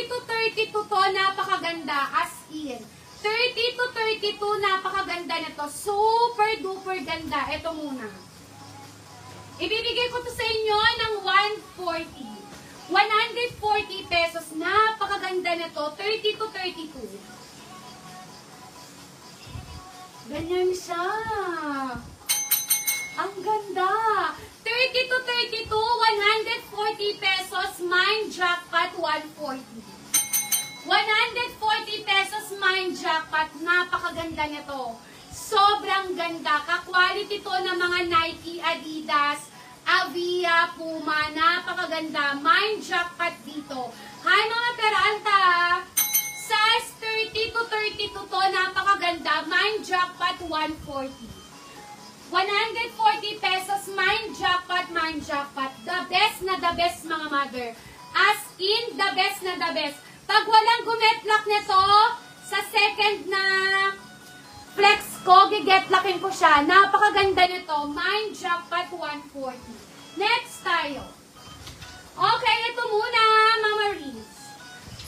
30 to 32 to, napakaganda. As in. 30 to 32, napakaganda nito. Super duper ganda. Ito muna. Ibibigay ko to sa inyo ng 140. 140 pesos. Napakaganda nito. 30 to 32. Ganyan siya. Ang ganda. 30 to 32, 140 pesos. Mind jackpot, 140. 140 pesos mind jackpot. Napakaganda nito. Sobrang ganda. Ka-quality to ng mga Nike, Adidas, Avia, Puma. Napakaganda. Mind jackpot dito. Hi mga Peralta. Size 30 to 32 to. Napakaganda. Mind jackpot 140. 140 pesos. Mind jackpot, mind jackpot. The best na the best mga mother. As in, the best na the best. Pag walang gumetlak nito, sa second na flex ko, gigetlockin ko siya. Napakaganda nito. Mind jackpot 140. Next tayo. Okay, ito muna, Mama Riz.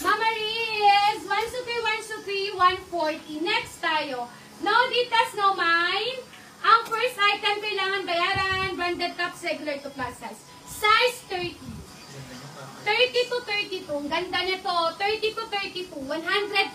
Mama Riz, 1 140. Next tayo. No details, no mind. Ang first item kailangan bayaran, branded top, regular to plus size. Size 30. 30 to 32. Ganda nito. 30 to 32. 140